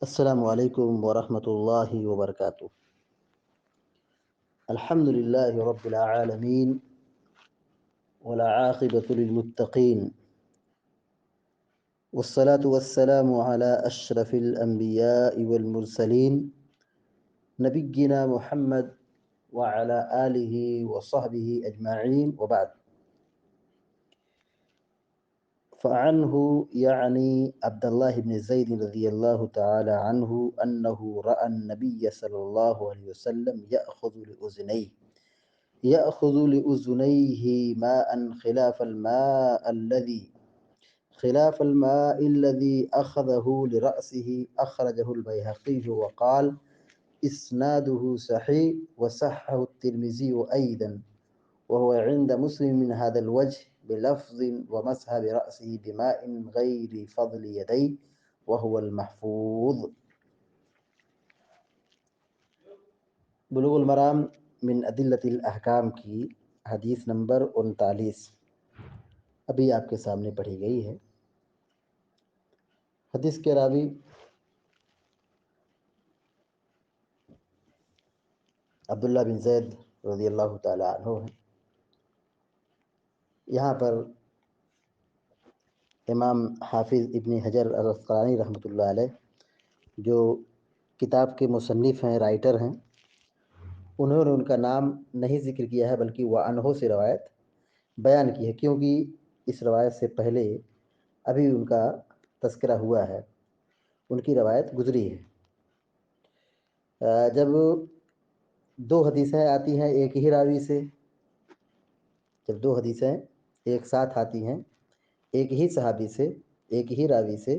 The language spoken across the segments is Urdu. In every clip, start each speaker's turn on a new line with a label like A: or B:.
A: السلام علیکم ورحمۃ اللہ وبرکاتہ۔ الحمد للہ رب العالمین والعاقبۃ للمتقین والصلاة والسلام علی اشرف الانبیاء والمرسلین نبینا محمد وعلی آلہ وصحبہ اجمعین وبعد۔ فعنه يعني عبد الله بن زيد رضي الله تعالى عنه أنه رأى النبي صلى الله عليه وسلم يأخذ لأذنيه ماء خلاف الماء الذي أخذه لرأسه، أخرجه البيهقي وقال إسناده صحيح وصححه الترمذي أيضا، وهو عند مسلم من هذا الوجه بلفظ ومسح برأسه بماء غير فضل يديه وهو المحفوظ۔ بلوغ المرام من ادلۃ الاحکام کی حدیث نمبر 39 ابھی آپ کے سامنے پڑھی گئی ہے۔ حدیث کے راوی عبداللہ بن زید رضی اللہ تعالی عنہ ہیں۔ یہاں پر امام حافظ ابن حجر العسقلانی رحمۃ اللہ علیہ جو کتاب کے مصنف ہیں، رائٹر ہیں، انہوں نے ان کا نام نہیں ذکر کیا ہے بلکہ وہ عنہ سے روایت بیان کی ہے، کیونکہ اس روایت سے پہلے ابھی ان کا تذکرہ ہوا ہے، ان کی روایت گزری ہے۔ جب دو حدیثیں آتی ہیں ایک ہی راوی سے، جب دو حدیثیں ایک ساتھ آتی ہیں ایک ہی صحابی سے، ایک ہی راوی سے،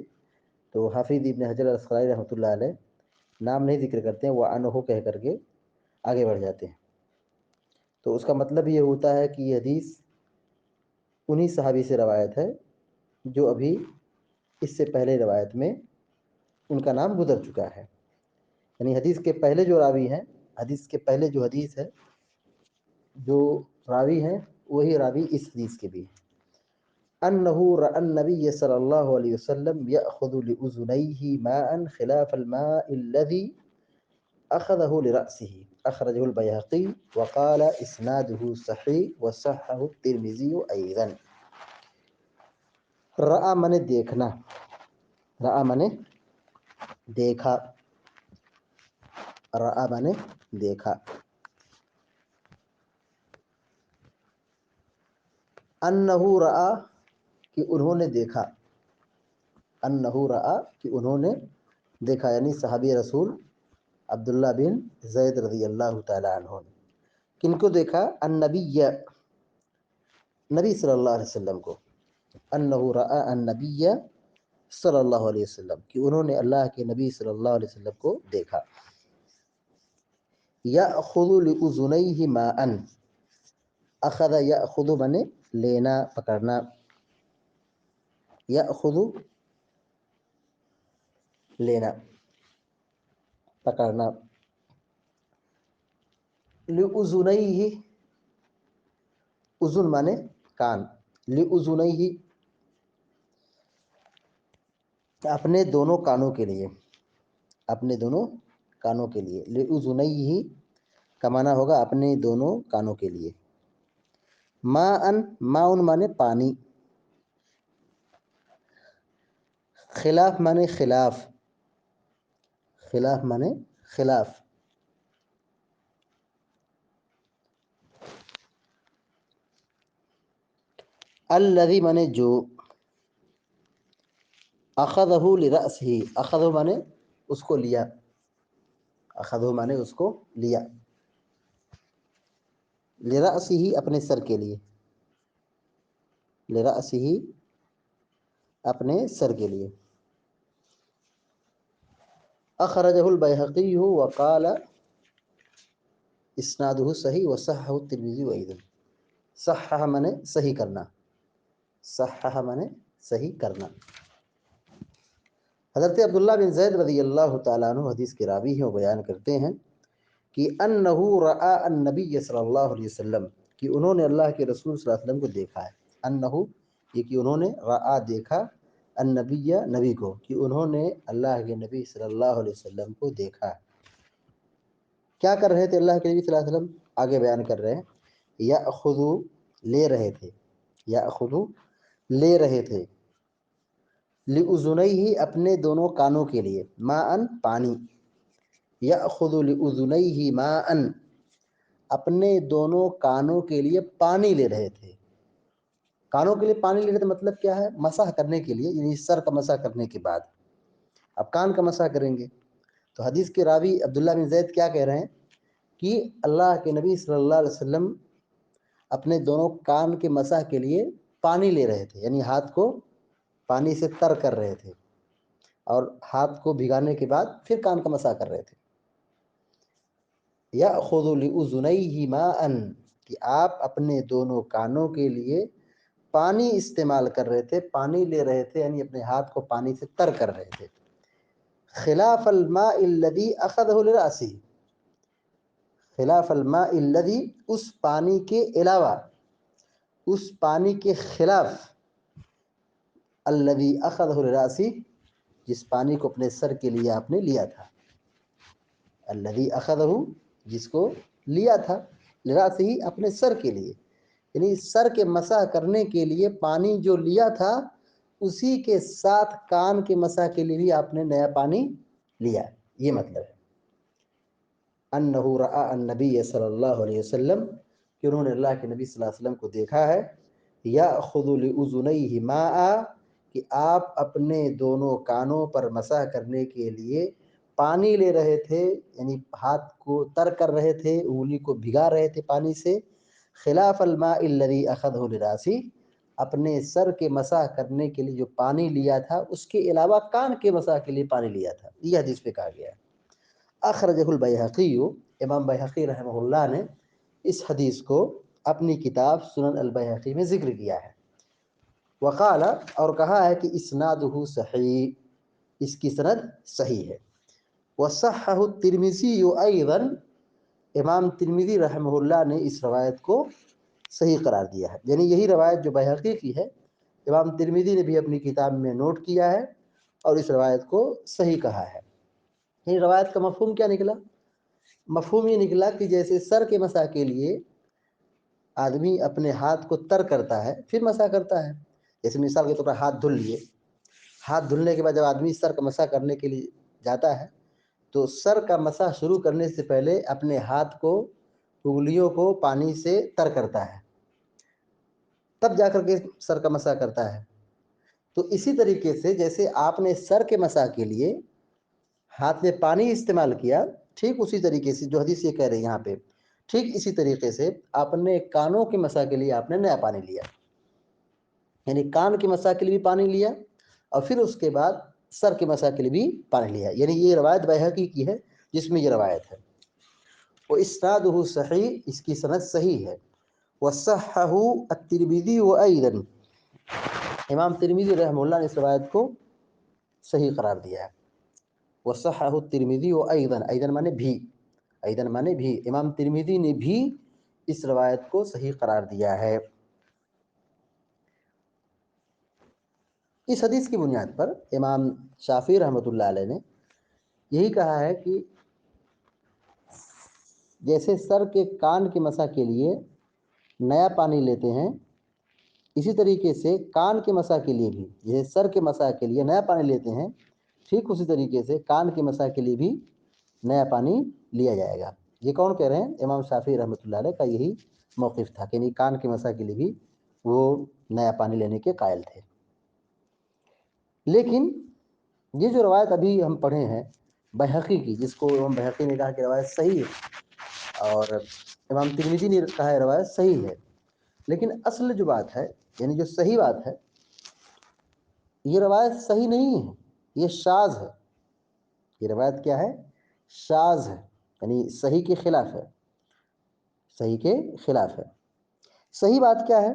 A: تو حافظ ابن حجر العسقلانی رحمۃ اللہ علیہ نام نہیں ذکر کرتے ہیں، وہ عنہ کہہ کر کے آگے بڑھ جاتے ہیں۔ تو اس کا مطلب یہ ہوتا ہے کہ یہ حدیث انہی صحابی سے روایت ہے جو ابھی اس سے پہلے روایت میں ان کا نام گزر چکا ہے، یعنی حدیث کے پہلے جو راوی ہیں، حدیث کے پہلے جو حدیث ہے، جو راوی ہیں وہی راوی اس حدیث کے بھی ہیں۔ انہ رأى النبی صلی اللہ علیہ وسلم یأخذ لأذنیہ ماء خلاف الماء الذی اخذه لرأسه، اخرجه البیہقی وقال اسناده صحیح وصححه الترمذی ایضا۔ رأى منے دیکھنا، رأى منے دیکھا، رأى منے دیکھا۔ انہ رأى کہ انہوں نے دیکھا، انہ رأى کہ انہوں نے دیکھا، یعنی صحابی رسول عبداللہ بن زید رضی اللہ تعالی عنہ نے کن کو دیکھا؟ النبی، نبی صلی اللہ علیہ وسلم کو۔ انہ رأى النبی صلی اللہ علیہ وسلم کہ انہوں نے اللہ کے نبی صلی اللہ علیہ وسلم کو دیکھا۔ یأخذ لأذنیہ ماء، اخذ یأخذ منے لینا، پکڑنا، یأخذ لینا، پکڑنا، لأذنیہ اذن مانے کان، لأذنیہ اپنے دونوں کانوں کے لیے، اپنے دونوں کانوں کے لیے، لأذنیہ کا معنی ہوگا اپنے دونوں کانوں کے لیے۔ ماء، ماء مانے پانی، خلاف مانے خلاف، خلاف مانے خلاف، الذی مانے جو، اخذہ لرأسہ، اخذہ مانے اس کو لیا، اخذہ مانے اس کو لیا، لرأسہ اپنے سر کے لیے، لرأسہ اپنے سر کے لیے۔ اخرجہ البیہقی وقال اسنادہ صحیح وصححہ الترمذی ایضا۔ صحح منے صحیح کرنا، صحح منے صحیح کرنا۔ حضرت عبداللہ بن زید رضی اللہ تعالیٰ عنہ حدیث کے راوی ہیں، وہ بیان کرتے ہیں کہ انہ رأى النبی صلی اللہ علیہ وسلم کہ انہوں نے اللہ کے رسول صلی اللہ علیہ وسلم کو دیکھا ہے۔ انہ یہ کہ انہوں نے رأى دیکھا النبی نبی کو کہ انہوں نے اللہ کے نبی صلی اللہ علیہ وسلم کو دیکھا. کیا کر رہے تھے اللہ کے نبی صلی اللہ علیہ وسلم؟ آگے بیان کر رہے ہیں. یأخذو لے رہے تھے، یأخذو لے رہے تھے، لأذنیہ اپنے دونوں کانوں کے لیے، ماءً پانی، یأخذ لأذنیہ ماءً اپنے دونوں کانوں کے لیے پانی لے رہے تھے. کانوں کے لیے پانی لے رہے تھے مطلب کیا ہے؟ مسح کرنے کے لیے، یعنی سر کا مسح کرنے کے بعد اب کان کا مسح کریں گے. تو حدیث کے راوی عبداللہ بن زید کیا کہہ رہے ہیں کہ اللہ کے نبی صلی اللہ علیہ وسلم اپنے دونوں کان کے مسح کے لیے پانی لے رہے تھے، یعنی ہاتھ کو پانی سے تر کر رہے تھے اور ہاتھ کو بھگانے کے بعد پھر کان کا مسح کر رہے تھے. یأخذ لأذنیہ ماءً کہ آپ اپنے دونوں کانوں کے لیے پانی استعمال کر رہے تھے، پانی لے رہے تھے، یعنی اپنے ہاتھ کو پانی سے تر کر رہے تھے. خلاف الماء الذی اخذہ لرأسہ، خلاف الماء الذی اس پانی کے علاوہ، اس پانی کے خلاف، الذی اخذہ لرأسہ جس پانی کو اپنے سر کے لیے آپ نے لیا تھا، الذی اخذہ جس کو لیا تھا، لرأسہ اپنے سر کے لیے، یعنی سر کے مسح کرنے کے لیے پانی جو لیا تھا اسی کے ساتھ کان کے مسح کے لیے بھی آپ نے نیا پانی لیا. یہ مطلب ہے انہ رأى النبی صلی اللہ علیہ وسلم کہ انہوں نے اللہ کے نبی صلی اللہ علیہ وسلم کو دیکھا ہے. یأخذ لأذنیہ ماء کہ آپ اپنے دونوں کانوں پر مسح کرنے کے لیے پانی لے رہے تھے، یعنی ہاتھ کو تر کر رہے تھے، انگلی کو بھگا رہے تھے پانی سے. خلاف الماء الذی اخذہ لرأسہ اپنے سر کے مسح کرنے کے لیے جو پانی لیا تھا اس کے علاوہ کان کے مسح کے لیے پانی لیا تھا. یہ حدیث پہ کہا گیا ہے. اخرجہ البیہقی، امام بیہقی رحمہ اللہ نے اس حدیث کو اپنی کتاب سنن البیہقی میں ذکر کیا ہے. وقال اور کہا ہے کہ اسنادہ صحیح، اس کی سند صحیح ہے. وصححہ الترمذی ایضا امام ترمذی رحمہ اللہ نے اس روایت کو صحیح قرار دیا ہے. یعنی یہی روایت جو بیہقی کی ہے امام ترمذی نے بھی اپنی کتاب میں نوٹ کیا ہے اور اس روایت کو صحیح کہا ہے. یہ روایت کا مفہوم کیا نکلا؟ مفہوم یہ نکلا کہ جیسے سر کے مسح کے لیے آدمی اپنے ہاتھ کو تر کرتا ہے پھر مسح کرتا ہے، جیسے مثال کے طور پر ہاتھ دھل لیے، ہاتھ دھلنے کے بعد جب آدمی سر کا مسح کرنے کے لیے جاتا ہے تو سر کا مسح شروع کرنے سے پہلے اپنے ہاتھ کو، انگلیوں کو پانی سے تر کرتا ہے، تب جا کر کے سر کا مسح کرتا ہے. تو اسی طریقے سے جیسے آپ نے سر کے مسح کے لیے ہاتھ میں پانی استعمال کیا، ٹھیک اسی طریقے سے جو حدیث یہ کہہ رہے ہیں یہاں پہ، ٹھیک اسی طریقے سے آپ نے کانوں کے مسح کے لیے آپ نے نیا پانی لیا، یعنی کان کے مسح کے لیے بھی پانی لیا اور پھر اس کے بعد سر کے مسح کے لیے بھی پانی لیا. یعنی یہ روایت بیہقی کی ہے جس میں یہ روایت ہے. واسنادہ صحیح، اس کی سند صحیح ہے. وصححہ الترمذی ایضا امام ترمذی رحمہ اللہ نے اس روایت کو صحیح قرار دیا ہے. وصححہ الترمذی ایضا، ایضا مانے بھی، ایضا مانے بھی، امام ترمذی نے بھی اس روایت کو صحیح قرار دیا ہے. اس حدیث کی بنیاد پر امام شافعی رحمۃ اللہ علیہ نے یہی کہا ہے کہ جیسے سر کے کان کے مسح کے لیے نیا پانی لیتے ہیں، اسی طریقے سے کان کے مسح کے لیے بھی، جیسے سر کے مسح کے لیے نیا پانی لیتے ہیں، ٹھیک اسی طریقے سے کان کے مسح کے لیے بھی نیا پانی لیا جائے گا. یہ کون کہہ رہے ہیں؟ امام شافعی رحمۃ اللہ علیہ کا یہی موقف تھا کہ کان کے مسح کے لیے بھی وہ نیا پانی لینے کے قائل تھے. لیکن یہ جو روایت ابھی ہم پڑھے ہیں بیہقی کی، جس کو امام بیہقی نے کہا کہ روایت صحیح ہے اور امام ترمذی نے کہا ہے روایت صحیح ہے، لیکن اصل جو بات ہے، یعنی جو صحیح بات ہے، یہ روایت صحیح نہیں ہے، یہ شاذ ہے. یہ روایت کیا ہے؟ شاذ ہے، یعنی صحیح کے خلاف ہے، صحیح کے خلاف ہے. صحیح بات کیا ہے؟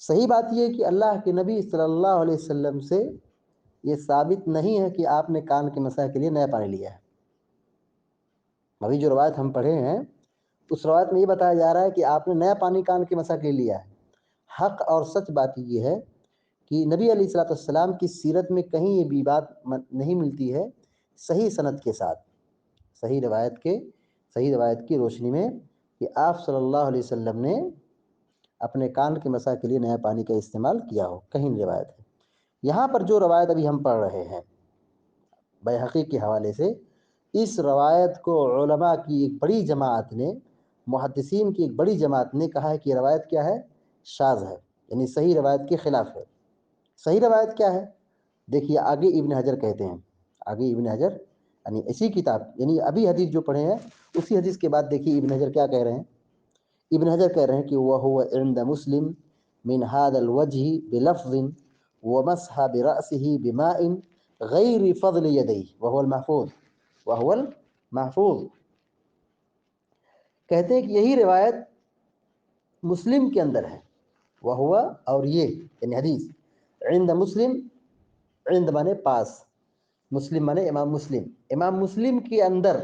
A: صحیح بات یہ ہے کہ اللہ کے نبی صلی اللہ علیہ وسلم سے یہ ثابت نہیں ہے کہ آپ نے کان کے مسح کے لیے نیا پانی لیا ہے. ابھی جو روایت ہم پڑھے ہیں اس روایت میں یہ بتایا جا رہا ہے کہ آپ نے نیا پانی کان کے مسح کے لیے لیا ہے. حق اور سچ بات یہ ہے کہ نبی علیہ الصلوۃ والسلام کی سیرت میں کہیں یہ بھی بات نہیں ملتی ہے صحیح سند کے ساتھ، صحیح روایت کی روشنی میں، کہ آپ صلی اللہ علیہ وسلم نے اپنے کان کے مسح کے لیے نیا پانی کا استعمال کیا ہو، کہیں نہیں روایت ہے۔ یہاں پر جو روایت ابھی ہم پڑھ رہے ہیں بیہقی کے حوالے سے، اس روایت کو علماء کی ایک بڑی جماعت نے، محدثین کی ایک بڑی جماعت نے کہا ہے کہ یہ روایت کیا ہے؟ شاذ ہے، یعنی صحیح روایت کے خلاف ہے۔ صحیح روایت کیا ہے؟ دیکھیے آگے ابن حجر کہتے ہیں، آگے ابن حجر یعنی اسی کتاب، یعنی ابھی حدیث جو پڑھے ہیں اسی حدیث کے بعد دیکھیے ابن حجر کیا کہہ رہے ہیں۔ ابن حجر کہہ رہے ہیں کہ وَهُوَ عِنْدَ مُسْلِمٍ مِنْ هَذَا الْوَجْهِ بِلَفْظٍ وَمَسْحَ بِرَأْسِهِ بِمَاءٍ غَيْرِ فَضْلِ يَدَيْهِ وَهُوَ المحفوظ۔ کہتے ہیں کہ یہی روایت مسلم کے اندر ہے، وَهُوَ اور یہ یعنی حدیث، عند مسلم، عند مانے پاس، مسلم مانے امام مسلم، امام مسلم کے اندر،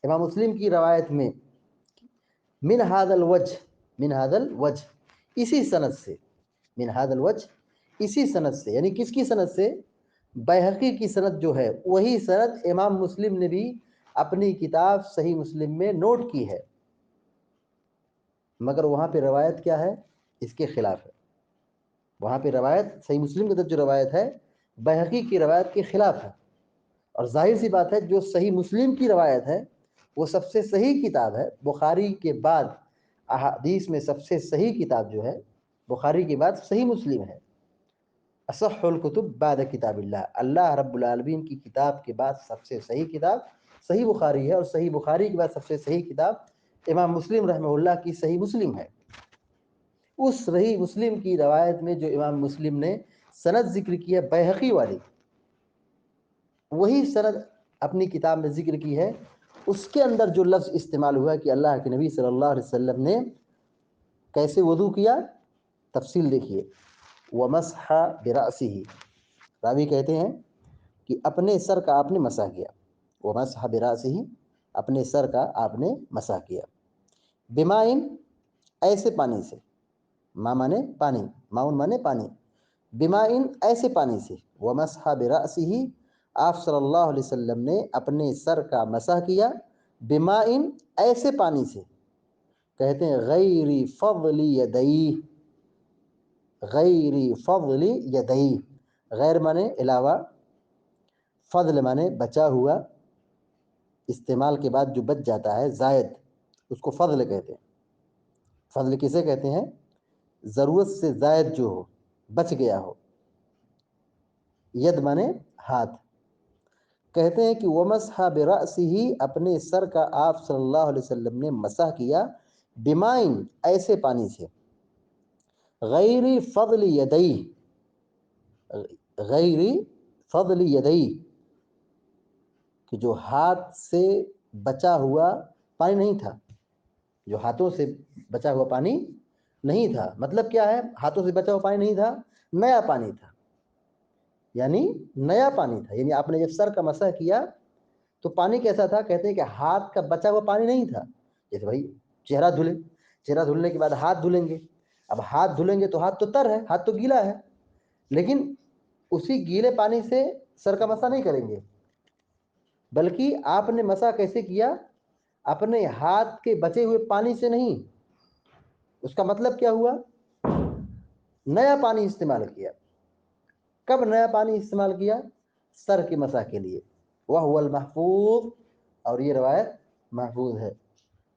A: امام مسلم کی روایت میں، من هذا الوجہ اسی سند سے، من هذا الوجہ اسی سند سے، یعنی کس کی سند سے؟ بیہقی کی سند جو ہے، وہی سند امام مسلم نے بھی اپنی کتاب صحیح مسلم میں نوٹ کی ہے، مگر وہاں پہ روایت کیا ہے؟ اس کے خلاف ہے۔ وہاں پہ روایت صحیح مسلم کے اندر جو روایت ہے بیہقی کی روایت کے خلاف ہے، اور ظاہر سی بات ہے جو صحیح مسلم کی روایت ہے وہ سب سے صحیح کتاب ہے، بخاری کے بعد احادیث میں سب سے صحیح کتاب جو ہے بخاری کے بعد صحیح مسلم ہے۔ اصح الکتب بعد کتاب اللہ، اللہ رب العالمین کی کتاب کے بعد سب سے صحیح کتاب صحیح بخاری ہے، اور صحیح بخاری کے بعد سب سے صحیح کتاب امام مسلم رحمہ اللہ کی صحیح مسلم ہے۔ اس صحیح مسلم کی روایت میں جو امام مسلم نے سند ذکر کی ہے بیہقی والی، وہی سند اپنی کتاب میں ذکر کی ہے، اس کے اندر جو لفظ استعمال ہوا ہے کہ اللہ کے نبی صلی اللہ علیہ وسلم نے کیسے وضو کیا، تفصیل دیکھیے، وَمَسْحَ بِرَأْسِهِ، راوی کہتے ہیں کہ اپنے سر کا آپ نے مسح کیا، وَمَسْحَ بِرَأْسِهِ، اپنے سر کا آپ نے مسح کیا، بِمَاءٍ، ایسے پانی سے، ما مانے پانی، ماؤن مانے پانی، بِمَاءٍ ایسے پانی سے، وَمَسْحَ بِرَأْسِهِ، آپ صلی اللہ علیہ وسلم نے اپنے سر کا مسح کیا، بِمَاءٍ ایسے پانی سے، کہتے ہیں غیر فضل یدیہ، غیر فضل یدیہ، غیر مانے علاوہ، فضل مانے بچا ہوا، استعمال کے بعد جو بچ جاتا ہے زائد، اس کو فضل کہتے ہیں۔ فضل کسے کہتے ہیں؟ ضرورت سے زائد جو ہو، بچ گیا ہو۔ ید مانے ہاتھ، کہتے ہیں کہ وَمَسْحَ بِرَأْسِهِ، اپنے سر کا آپ صلی اللہ علیہ وسلم نے مسح کیا، بِمَاءٍ ایسے پانی سے، غیر فضل یدیہ، غیر فضل یدیہ، کہ جو ہاتھ سے بچا ہوا پانی نہیں تھا، جو ہاتھوں سے بچا ہوا پانی نہیں تھا، مطلب کیا ہے؟ ہاتھوں سے بچا ہوا پانی نہیں تھا، نیا پانی تھا، یعنی نیا پانی تھا، یعنی آپ نے جب سر کا مسح کیا تو پانی کیسا تھا؟ کہتے ہیں کہ ہاتھ کا بچا ہوا پانی نہیں تھا، جیسے بھائی چہرہ دھلے، چہرہ دھلنے کے بعد ہاتھ دھلیں گے، اب ہاتھ دھلیں گے تو ہاتھ تو تر ہے، ہاتھ تو گیلا ہے، لیکن اسی گیلے پانی سے سر کا مسح نہیں کریں گے، بلکہ آپ نے مسح کیسے کیا؟ اپنے ہاتھ کے بچے ہوئے پانی سے نہیں، اس کا مطلب کیا ہوا؟ نیا پانی استعمال کیا۔ کب نیا پانی استعمال کیا؟ سر کے مسح کے لیے، وَهُوَ الْمَحْفُوظ، اور یہ روایت محفوظ ہے،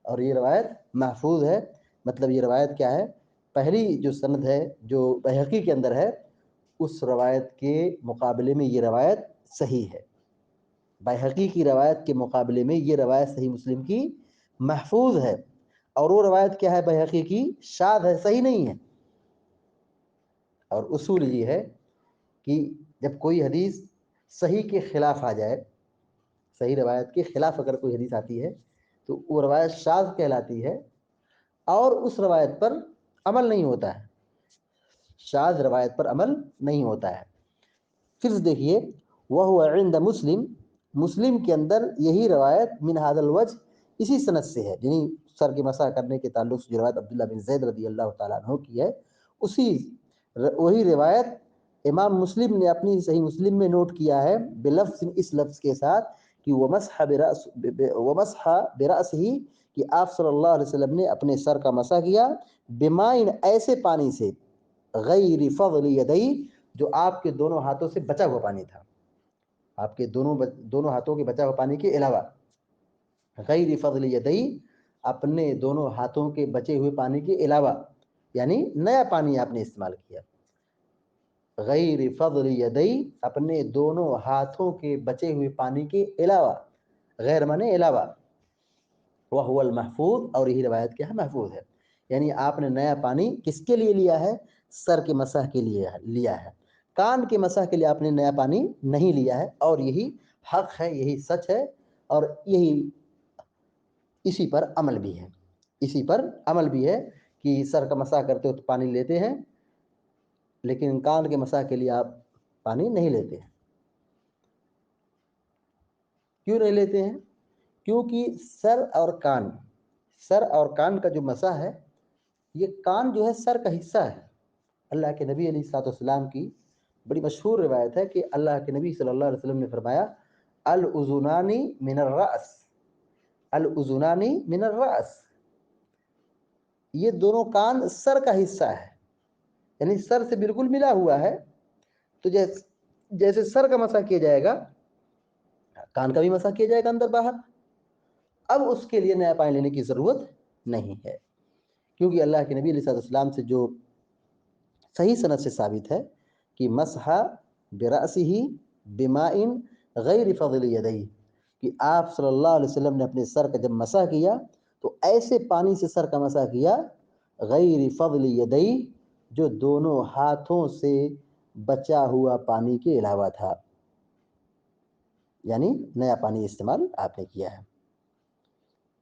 A: اور یہ روایت محفوظ ہے۔ مطلب یہ روایت کیا ہے؟ پہلی جو سند ہے جو بیہقی کے اندر ہے، اس روایت کے مقابلے میں یہ روایت صحیح ہے، بیہقی کی روایت کے مقابلے میں یہ روایت صحیح مسلم کی محفوظ ہے، اور وہ روایت کیا ہے بیہقی کی؟ شاذ ہے، صحیح نہیں ہے۔ اور اصول یہ ہے کہ جب کوئی حدیث صحیح کے خلاف آ جائے، صحیح روایت کے خلاف اگر کوئی حدیث آتی ہے تو وہ روایت شاذ کہلاتی ہے، اور اس روایت پر عمل نہیں ہوتا ہے، شاذ روایت پر عمل نہیں ہوتا ہے۔ پھر دیکھیے وَهُوَ عِنْدَ مُسْلِمٍ، مسلم کے اندر یہی روایت من هذا الوجہ اسی سند سے ہے، یعنی سر کے مسح کرنے کے تعلق سے جو روایت عبداللہ بن زید رضی اللہ تعالیٰ عنہ کی ہے، وہی روایت امام مسلم نے اپنی صحیح مسلم میں نوٹ کیا ہے بلفظ، اس لفظ کے ساتھ کہ ومسح برأس ہی، کہ آپ صلی اللہ علیہ وسلم نے اپنے سر کا مسح کیا بمائن، ایسے پانی سے، غیر فضل یدئی، جو آپ کے دونوں ہاتھوں سے بچا ہوا پانی تھا، آپ کے دونوں ہاتھوں کے بچا ہوا پانی کے علاوہ، غیر فضل یدئی، اپنے دونوں ہاتھوں کے بچے ہوئے پانی کے علاوہ، یعنی نیا پانی آپ نے استعمال کیا، غیر فضل یدئی، اپنے دونوں ہاتھوں کے بچے ہوئے پانی کے علاوہ، غیر مانے علاوہ، وہو المحفوظ، اور یہی روایت کیا ہے، محفوظ ہے، یعنی آپ نے نیا پانی کس کے لیے لیا ہے؟ سر کے مسح کے لیے لیا ہے، کان کے مسح کے لیے آپ نے نیا پانی نہیں لیا ہے، اور یہی حق ہے، یہی سچ ہے، اور یہی اسی پر عمل بھی ہے، اسی پر عمل بھی ہے کہ سر کا مسح کرتے ہو تو پانی لیتے ہیں، لیکن کان کے مسح کے لیے آپ پانی نہیں لیتے ہیں۔ کیوں نہیں لیتے ہیں؟ کیونکہ سر اور کان کا جو مسح ہے، یہ کان جو ہے سر کا حصہ ہے۔ اللہ کے نبی علیہ الصلوۃ والسلام کی بڑی مشہور روایت ہے کہ اللہ کے نبی صلی اللہ علیہ وسلم نے فرمایا الاذنانی من الرأس، الاذنانی من الرأس، یہ دونوں کان سر کا حصہ ہے، یعنی سر سے بالکل ملا ہوا ہے، تو جیسے سر کا مسح کیا جائے گا، کان کا بھی مسح کیا جائے گا اندر باہر، اب اس کے لیے نیا پانی لینے کی ضرورت نہیں ہے، کیونکہ اللہ کے نبی علیہ السلام سے جو صحیح سند سے ثابت ہے کہ مسح برأسہ بماء غیر فضل یدیہ، کہ آپ صلی اللہ علیہ وسلم نے اپنے سر کا جب مسح کیا تو ایسے پانی سے سر کا مسح کیا، غیر فضل یدیہ، جو دونوں ہاتھوں سے بچا ہوا پانی کے علاوہ تھا، یعنی نیا پانی استعمال آپ نے کیا ہے۔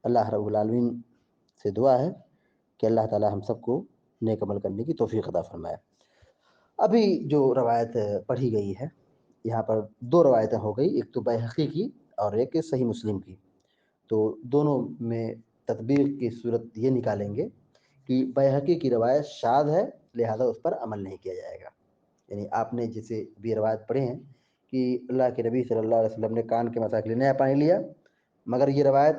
A: اللہ رب العالمین سے دعا ہے کہ اللہ تعالی ہم سب کو نیک عمل کرنے کی توفیق عطا فرمائے۔ ابھی جو روایت پڑھی گئی ہے، یہاں پر دو روایتیں ہو گئی، ایک تو بیہقی کی اور ایک صحیح مسلم کی، تو دونوں میں تطبیق کی صورت یہ نکالیں گے کہ بیہقی کی روایت شاذ ہے، لہذا اس پر عمل نہیں کیا جائے گا، یعنی آپ نے جسے بھی روایت پڑھے ہیں کہ اللہ کے نبی صلی اللہ علیہ وسلم نے کان کے مسح کے لیے نیا پانی لیا، مگر یہ روایت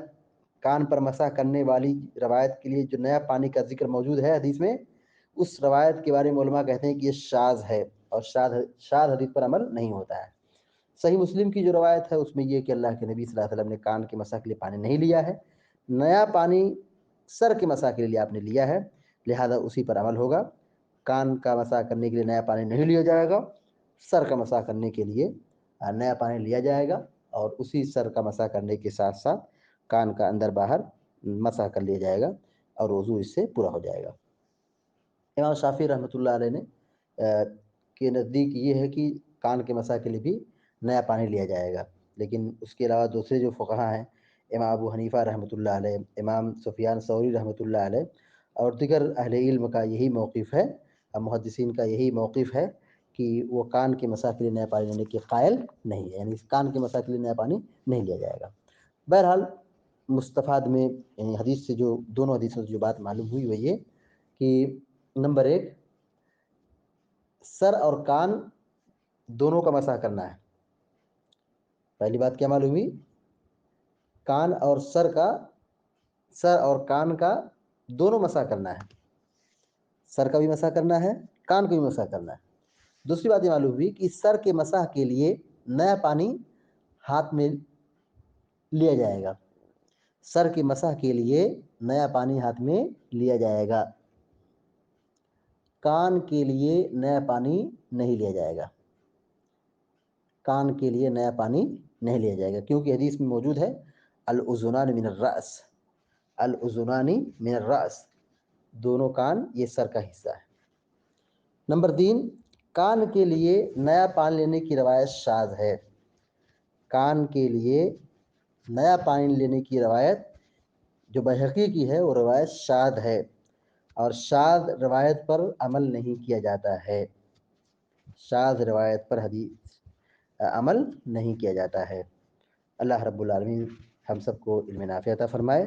A: کان پر مسح کرنے والی روایت کے لیے جو نیا پانی کا ذکر موجود ہے حدیث میں، اس روایت کے بارے میں علماء کہتے ہیں کہ یہ شاذ ہے، اور شاذ حدیث پر عمل نہیں ہوتا ہے۔ صحیح مسلم کی جو روایت ہے اس میں یہ کہ اللہ کے نبی صلی اللہ علیہ وسلم نے کان کے مسح کے لیے پانی نہیں لیا ہے، نیا پانی سر کے مسح کے لیے آپ نے لیا ہے، لہذا اسی پر عمل ہوگا، کان کا مسح کرنے کے لیے نیا پانی نہیں لیا جائے گا، سر کا مسح کرنے کے لیے نیا پانی لیا جائے گا، اور اسی سر کا مسح کرنے کے ساتھ ساتھ کان کا اندر باہر مسح کر لیا جائے گا، اور وضو اس سے پورا ہو جائے گا۔ امام شافعی رحمۃ اللہ علیہ نے کے نزدیک یہ ہے کہ کان کے مسح کے لیے بھی نیا پانی لیا جائے گا، لیکن اس کے علاوہ دوسرے جو فقہا ہیں، امام ابو حنیفہ رحمۃ اللہ علیہ، امام سفیان ثوری رحمۃ اللہ علیہ، اور دیگر اہل علم کا یہی موقف ہے، محدثین کا یہی موقف ہے کہ وہ کان کے مسح کے لیے نیا پانی لینے کے قائل نہیں ہے، یعنی کان کے مسح کے لیے نیا پانی نہیں لیا جائے گا۔ بہرحال مستفاد میں، یعنی حدیث سے جو دونوں حدیثوں سے جو بات معلوم ہوئی وہ یہ کہ نمبر ایک، سر اور کان دونوں کا مسح کرنا ہے۔ پہلی بات کیا معلوم ہوئی؟ کان اور سر اور کان کا دونوں مسح کرنا ہے، سر کا بھی مسح کرنا ہے، کان کا بھی مسح کرنا ہے۔ دوسری بات یہ معلوم ہوئی کہ سر کے مسح کے لیے نیا پانی ہاتھ میں لیا جائے گا، سر کے مسح کے لیے نیا پانی ہاتھ میں لیا جائے گا، کان کے لیے نیا پانی نہیں لیا جائے گا، کان کے لیے نیا پانی نہیں لیا جائے گا، کیونکہ حدیث میں موجود ہے الاذنان من الرأس، الاذنان من الرأس، دونوں کان یہ سر کا حصہ ہے۔ نمبر تین، کان کے لیے نیا پانی لینے کی روایت شاذ ہے، کان کے لیے نیا پانی لینے کی روایت جو بیہقی کی ہے وہ روایت شاذ ہے، اور شاذ روایت پر عمل نہیں کیا جاتا ہے، شاذ روایت پر عمل نہیں کیا جاتا ہے۔ اللہ رب العالمین ہم سب کو علم نافع عطا فرمائے،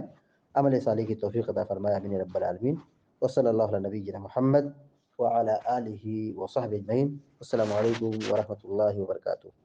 A: عمل صالح کی توفیق عطا فرمائے، آمین رب العالمین۔ وصلی اللہ علی نبینا محمد وعلى آله وصحبه أجمعين. السلام عليكم ورحمة الله وبركاته.